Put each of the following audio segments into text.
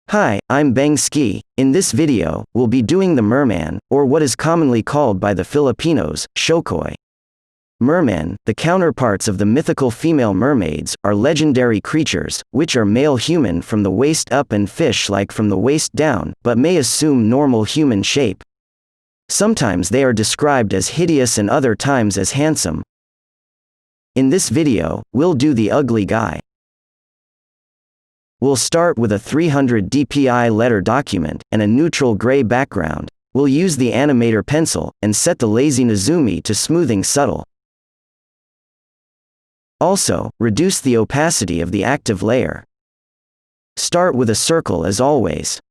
Hi, I'm Beng Ski. In this video, we'll be doing the merman, or what is commonly called by the Filipinos, SIOKOY. Mermen, the counterparts of the mythical female mermaids, are legendary creatures, which are male human from the waist up and fish-like from the waist down, but may assume normal human shape. Sometimes they are described as hideous and other times as handsome. In this video, we'll do the ugly guy. We'll start with a 300 dpi letter document, and a neutral gray background. We'll use the animator pencil, and set the lazy NEZUMI to smoothing subtle. Also, reduce the opacity of the active layer. Start with a circle as always.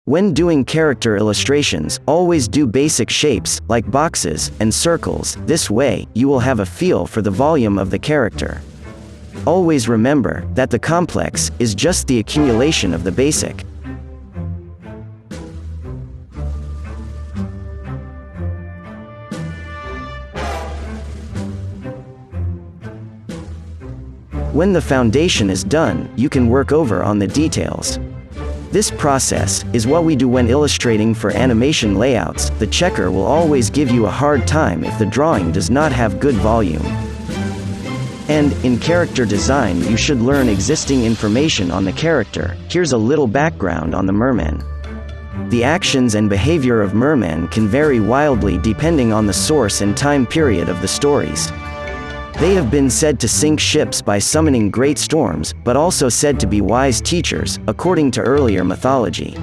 When doing character illustrations, always do basic shapes, like boxes, and circles. This way, you will have a feel for the volume of the character. Always remember that the complex is just the accumulation of the basic. When the foundation is done, you can work over on the details. This process is what we do when illustrating for animation layouts. The checker will always give you a hard time if the drawing does not have good volume. And, in character design, you should learn existing information on the character. Here's a little background on the merman. The actions and behavior of mermen can vary wildly depending on the source and time period of the stories. They have been said to sink ships by summoning great storms, but also said to be wise teachers, according to earlier mythology.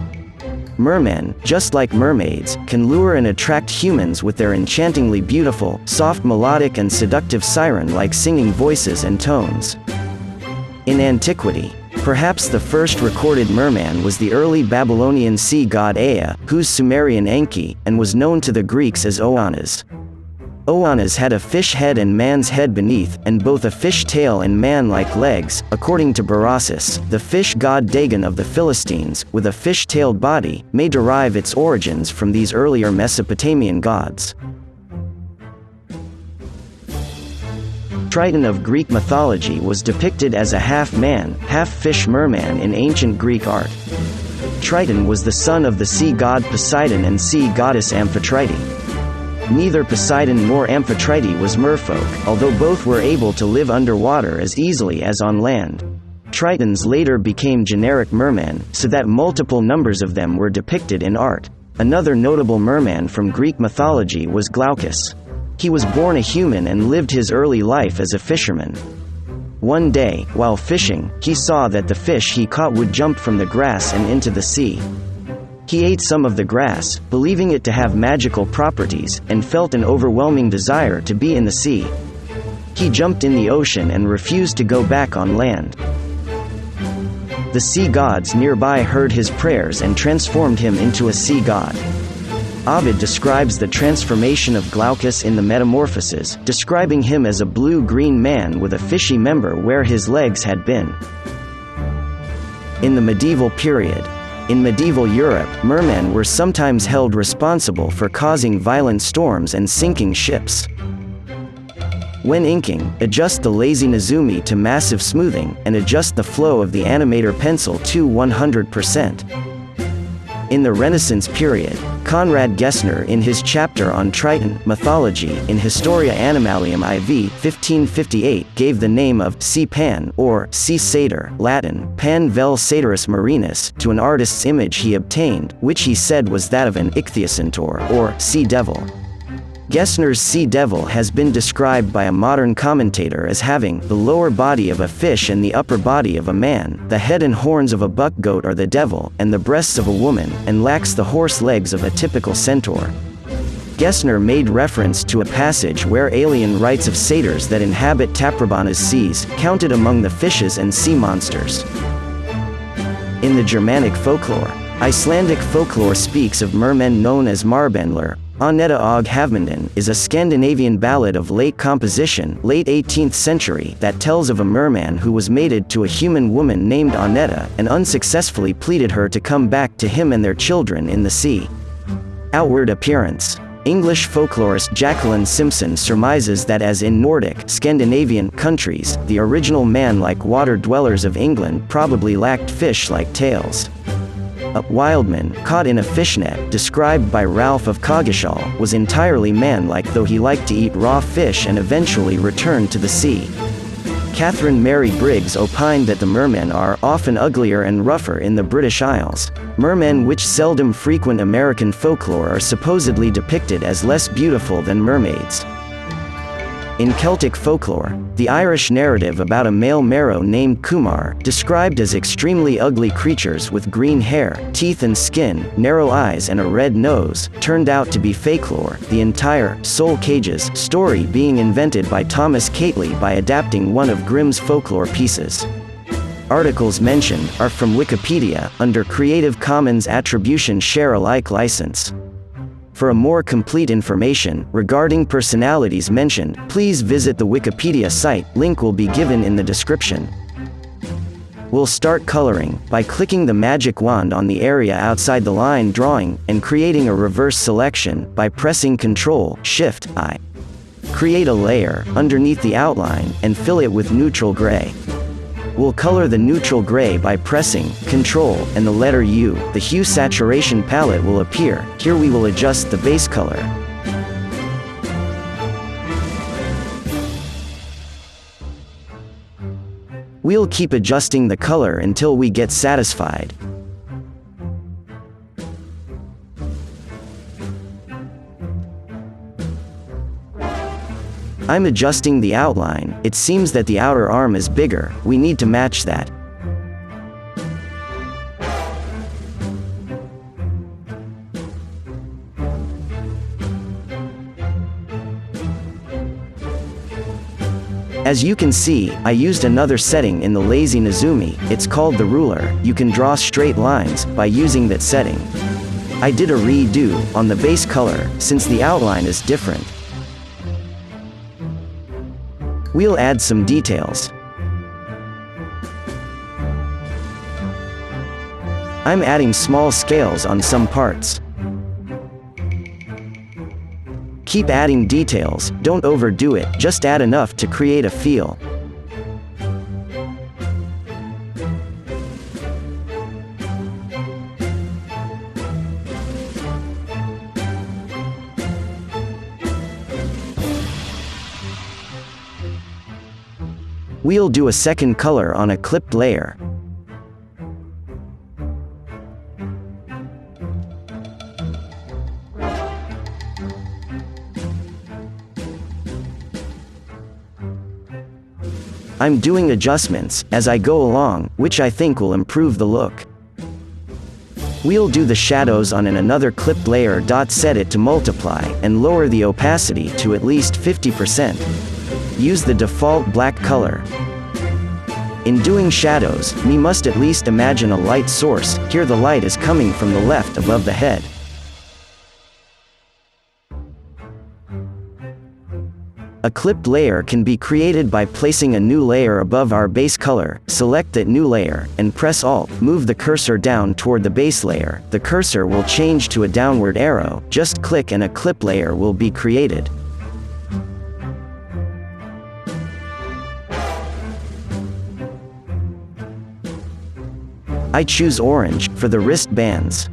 Mermen, just like mermaids, can lure and attract humans with their enchantingly beautiful, soft melodic and seductive siren-like singing voices and tones. In antiquity, perhaps the first recorded merman was the early Babylonian sea god Ea, whose Sumerian Enki, and was known to the Greeks as Oannes. Oannes had a fish head and man's head beneath, and both a fish tail and man-like legs. According to Berossus, the fish god Dagon of the Philistines, with a fish-tailed body, may derive its origins from these earlier Mesopotamian gods. Triton of Greek mythology was depicted as a half-man, half-fish merman in ancient Greek art. Triton was the son of the sea god Poseidon and sea goddess Amphitrite. Neither Poseidon nor Amphitrite was merfolk, although both were able to live underwater as easily as on land. Tritons later became generic mermen, so that multiple numbers of them were depicted in art. Another notable merman from Greek mythology was Glaucus. He was born a human and lived his early life as a fisherman. One day, while fishing, he saw that the fish he caught would jump from the grass and into the sea. He ate some of the grass, believing it to have magical properties, and felt an overwhelming desire to be in the sea. He jumped in the ocean and refused to go back on land. The sea gods nearby heard his prayers and transformed him into a sea god. Ovid describes the transformation of Glaucus in the Metamorphoses, describing him as a blue-green man with a fishy member where his legs had been. In the medieval period, in medieval Europe, mermen were sometimes held responsible for causing violent storms and sinking ships. When inking, adjust the lazy NEZUMI to massive smoothing, and adjust the flow of the animator pencil to 100%. In the Renaissance period, Conrad Gessner in his chapter on Triton mythology in Historia Animalium IV 1558 gave the name of sea pan, or sea satyr, Latin, pan vel satyris marinus, to an artist's image he obtained, which he said was that of an ichthyocentaur, or sea devil. Gessner's sea devil has been described by a modern commentator as having the lower body of a fish and the upper body of a man, the head and horns of a buck goat are the devil, and the breasts of a woman, and lacks the horse legs of a typical centaur. Gessner made reference to a passage where Aelian writes of satyrs that inhabit Taprobana's seas, counted among the fishes and sea monsters. In the Germanic folklore, Icelandic folklore speaks of mermen known as Marbendler. Annetta og Havmanden is a Scandinavian ballad of late composition, late 18th century, that tells of a merman who was mated to a human woman named Annetta, and unsuccessfully pleaded her to come back to him and their children in the sea. Outward appearance. English folklorist Jacqueline Simpson surmises that as in Nordic, Scandinavian countries, the original man-like water dwellers of England probably lacked fish-like tails. A wildman, caught in a fishnet, described by Ralph of Coggeshall, was entirely man-like, though he liked to eat raw fish and eventually returned to the sea. Catherine Mary Briggs opined that the mermen are often uglier and rougher in the British Isles. Mermen, which seldom frequent American folklore, are supposedly depicted as less beautiful than mermaids. In Celtic folklore, the Irish narrative about a male Merrow named Kumar, described as extremely ugly creatures with green hair, teeth and skin, narrow eyes and a red nose, turned out to be folklore, the entire Soul Cages story being invented by Thomas Cately by adapting one of Grimm's folklore pieces. Articles mentioned are from Wikipedia, under Creative Commons Attribution Share Alike license. For a more complete information regarding personalities mentioned, please visit the Wikipedia site, link will be given in the description. We'll start coloring by clicking the magic wand on the area outside the line drawing, and creating a reverse selection by pressing Ctrl-Shift-I. Create a layer underneath the outline, and fill it with neutral gray. We'll color the neutral gray by pressing Ctrl and the letter U. The hue saturation palette will appear. Here we will adjust the base color. We'll keep adjusting the color until we get satisfied. I'm adjusting the outline. It seems that the outer arm is bigger. We need to match that. As you can see, I used another setting in the Lazy Nezumi. It's called the ruler. You can draw straight lines by using that setting. I did a redo on the base color since the outline is different. We'll add some details. I'm adding small scales on some parts. Keep adding details, don't overdo it, just add enough to create a feel. We'll do a second color on a clipped layer. I'm doing adjustments as I go along, which I think will improve the look. We'll do the shadows on another clipped layer. Set it to multiply and lower the opacity to at least 50%. Use the default black color. In doing shadows, we must at least imagine a light source. Here the light is coming from the left above the head. A clipped layer can be created by placing a new layer above our base color. Select that new layer, and press Alt. Move the cursor down toward the base layer. The cursor will change to a downward arrow. Just click and a clip layer will be created. I choose orange for the wristbands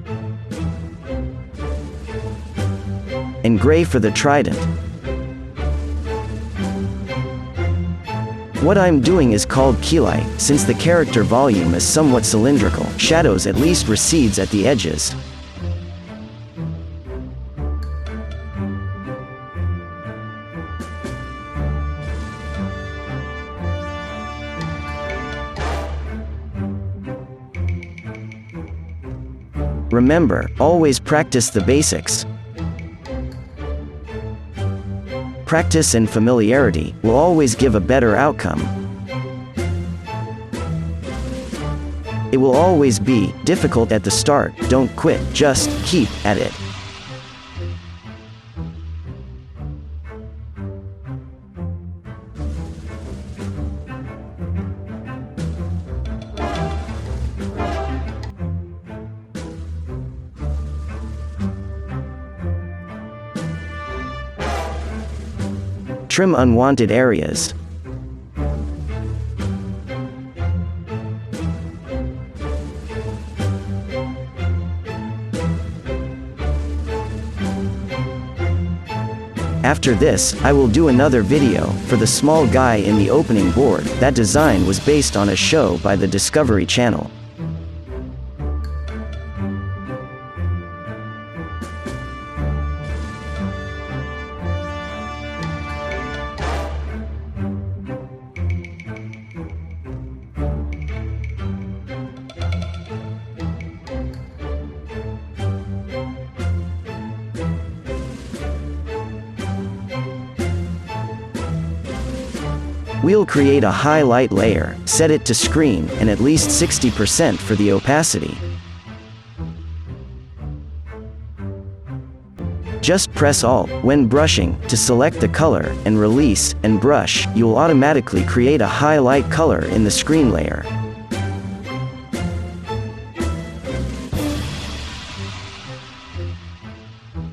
and gray for the trident. What I'm doing is called keylight, since the character volume is somewhat cylindrical. Shadows at least recedes at the edges. Remember, always practice the basics. Practice and familiarity will always give a better outcome. It will always be difficult at the start. Don't quit, just keep at it. Trim unwanted areas. After this, I will do another video, for the small guy in the opening board. That design was based on a show by the Discovery Channel. We'll create a highlight layer, set it to screen, and at least 60% for the opacity. Just press Alt, when brushing, to select the color, and release, and brush. You'll automatically create a highlight color in the screen layer.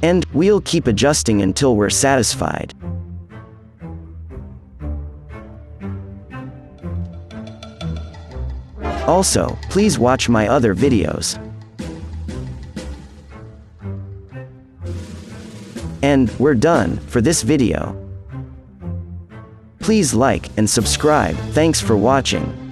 And we'll keep adjusting until we're satisfied. Also, please watch my other videos. And we're done for this video. Please like and subscribe. Thanks for watching.